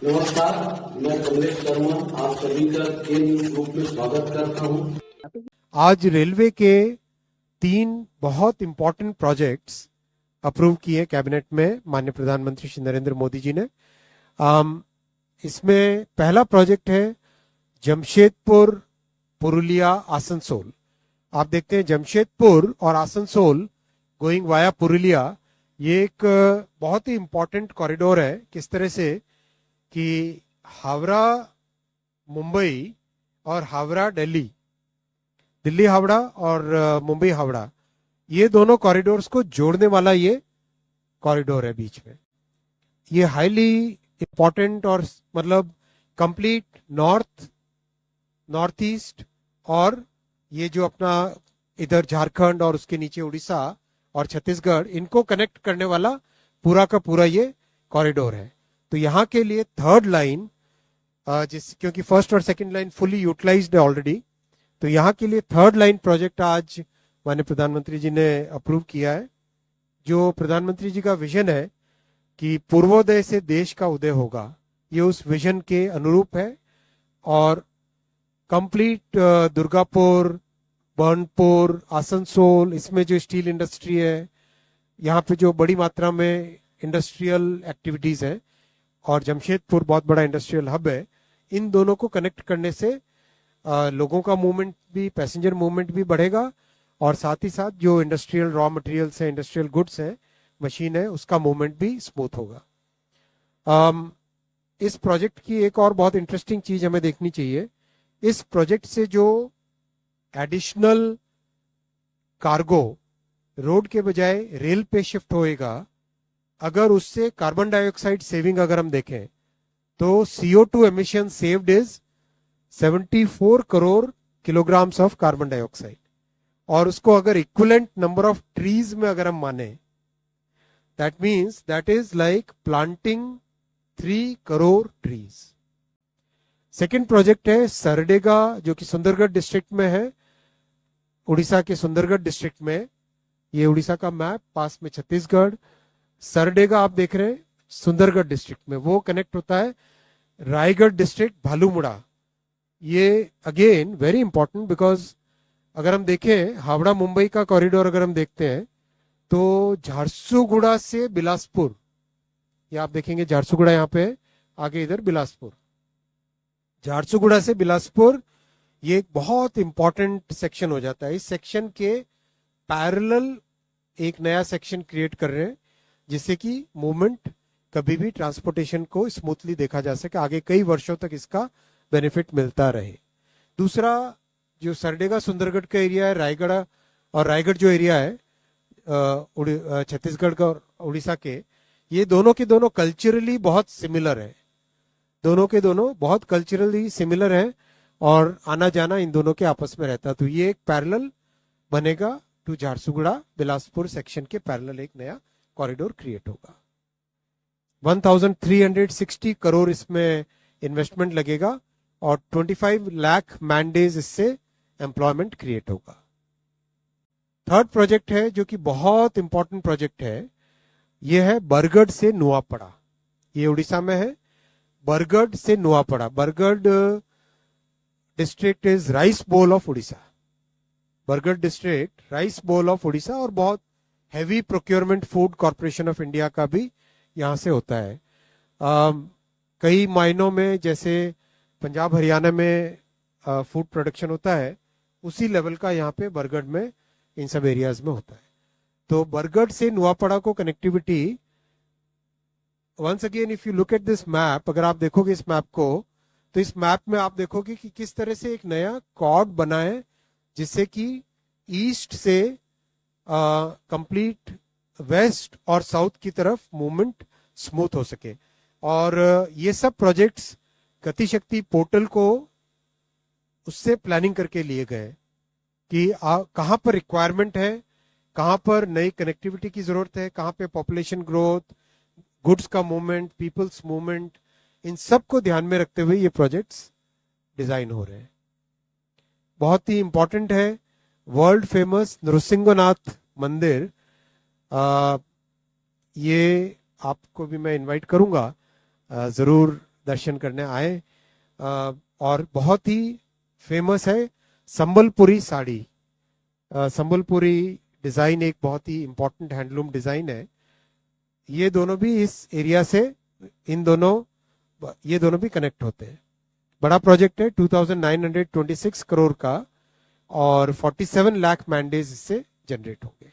नमस्कार, मैं कमलेश शर्मा आप सभी का के न्यूज ग्रुप में स्वागत करता हूं। आज रेलवे के 3 बहुत इंपॉर्टेंट प्रोजेक्ट्स अप्रूव किए कैबिनेट में माननीय प्रधानमंत्री श्री नरेंद्र मोदी जी ने। इसमें पहला प्रोजेक्ट है जमशेदपुर पुरुलिया आसनसोल। आप देखते हैं जमशेदपुर और आसनसोल गोइंग वाया पुरुलिया, ये एक बहुत ही इंपॉर्टेंट कॉरिडोर है। किस तरह से कि हावड़ा मुंबई और हावड़ा दिल्ली, दिल्ली हावड़ा और मुंबई हावड़ा, ये दोनों कॉरिडोर्स को जोड़ने वाला ये कॉरिडोर है बीच में। ये हाईली इंपॉर्टेंट और मतलब कंप्लीट नॉर्थ ईस्ट और ये जो अपना इधर झारखंड और उसके नीचे उड़ीसा और छत्तीसगढ़, इनको कनेक्ट करने वाला पूरा का पूरा ये कॉरिडोर है। तो यहाँ के लिए थर्ड लाइन, क्योंकि फर्स्ट और सेकंड लाइन फुली यूटिलाइज्ड है ऑलरेडी, तो यहाँ के लिए थर्ड लाइन प्रोजेक्ट आज माननीय प्रधानमंत्री जी ने अप्रूव किया है। जो प्रधानमंत्री जी का विजन है कि पूर्वोदय से देश का उदय होगा, ये उस विजन के अनुरूप है। और कंप्लीट दुर्गापुर, बर्नपुर, आसनसोल, इसमें जो स्टील इंडस्ट्री है, यहाँ पे जो बड़ी मात्रा में इंडस्ट्रियल एक्टिविटीज है, और जमशेदपुर बहुत बड़ा इंडस्ट्रियल हब है, इन दोनों को कनेक्ट करने से लोगों का मूवमेंट भी, पैसेंजर मूवमेंट भी बढ़ेगा, और साथ ही साथ जो इंडस्ट्रियल रॉ मटेरियल्स है, इंडस्ट्रियल गुड्स है, मशीन है, उसका मूवमेंट भी स्मूथ होगा। इस प्रोजेक्ट की एक और बहुत इंटरेस्टिंग चीज हमें देखनी चाहिए। इस प्रोजेक्ट से जो एडिशनल कार्गो रोड के बजाय रेल पे शिफ्ट होएगा, अगर उससे कार्बन डाइऑक्साइड सेविंग अगर हम देखें तो CO2 emission saved is 74 crore kilograms of carbon dioxide. और उसको अगर इक्विवेलेंट नंबर ऑफ ट्रीज में अगर हम माने, that means that is like planting 3 crore trees. Second project है सरडेगा, जो कि सुंदरगढ़ डिस्ट्रिक्ट में है, उड़ीसा के सुंदरगढ़ डिस्ट्रिक्ट में। ये उड़ीसा का मैप, पास में छत्तीसगढ़। सरडेगा आप देख रहे हैं सुंदरगढ़ डिस्ट्रिक्ट में, वो कनेक्ट होता है रायगढ़ डिस्ट्रिक्ट भालूमुड़ा। ये अगेन वेरी इंपॉर्टेंट, बिकॉज अगर हम देखें हावड़ा मुंबई का कॉरिडोर अगर हम देखते हैं तो झारसुगुड़ा से बिलासपुर, ये आप देखेंगे झारसुगुड़ा यहाँ पे, आगे इधर बिलासपुर, झारसुगुड़ा से बिलासपुर, ये एक बहुत इंपॉर्टेंट सेक्शन हो जाता है। इस सेक्शन के पैरेलल एक नया सेक्शन क्रिएट कर रहे हैं, जिससे कि मूवमेंट कभी भी ट्रांसपोर्टेशन को स्मूथली देखा जा सके, आगे कई वर्षों तक इसका बेनिफिट मिलता रहे। दूसरा जो सरडेगा सुंदरगढ़ का एरिया है, रायगढ़, और रायगढ़ जो एरिया है छत्तीसगढ़ का और उड़ीसा के, ये दोनों के दोनों कल्चरली बहुत सिमिलर है, दोनों के दोनों बहुत कल्चरली सिमिलर है, और आना जाना इन दोनों के आपस में रहता। तो ये एक पैरेलल बनेगा टू झारसुगुड़ा बिलासपुर सेक्शन के पैरेलल एक नया कॉरिडोर क्रिएट होगा। 1360 करोड़ इसमें इन्वेस्टमेंट लगेगा, और 25 लाख मैन डेज इससे एम्प्लॉयमेंट क्रिएट होगा। थर्ड प्रोजेक्ट है जो कि बहुत इंपॉर्टेंट प्रोजेक्ट है, यह है बरगढ़ से नुआपड़ा। ये उड़ीसा में है, बरगढ़ से Nuapada. Bargarh district is rice bowl of Orissa, Bargarh district rice bowl of Orissa, और बहुत heavy procurement food corporation of India का भी यहाँ से होता है। कई मायनों में जैसे पंजाब हरियाणा में फूड प्रोडक्शन होता है, उसी लेवल का यहाँ पे बरगढ़ में इन सब एरियाज में होता है। तो बरगढ़ से नुआपड़ा को connectivity, once again if you look at this map, अगर आप देखोगे इस मैप को, तो इस मैप में आप देखोगे कि किस तरह से एक नया कॉर्ड बना है, जिससे कि ईस्ट से कंप्लीट वेस्ट और साउथ की तरफ मूवमेंट स्मूथ हो सके। और ये सब प्रोजेक्ट्स गतिशक्ति पोर्टल को उससे प्लानिंग करके लिए गए कि कहां पर रिक्वायरमेंट है, कहां पर नई कनेक्टिविटी की जरूरत है, कहां पे पॉपुलेशन ग्रोथ, गुड्स का मूवमेंट, पीपल्स मूवमेंट, इन सब को ध्यान में रखते हुए ये प्रोजेक्ट्स डिजाइन हो रहे हैं। बहुत ही इंपॉर्टेंट है वर्ल्ड फेमस नृसिंहनाथ मंदिर। ये आपको भी मैं इनवाइट करूंगा, जरूर दर्शन करने आए। और बहुत ही फेमस है संबलपुरी साड़ी। संबलपुरी डिजाइन एक बहुत ही इंपॉर्टेंट हैंडलूम डिजाइन है। ये दोनों भी इस एरिया से ये दोनों भी कनेक्ट होते हैं। बड़ा प्रोजेक्ट है, 2926 करोड़ का, और 47 लाख मैंडेज इससे जनरेट होंगे।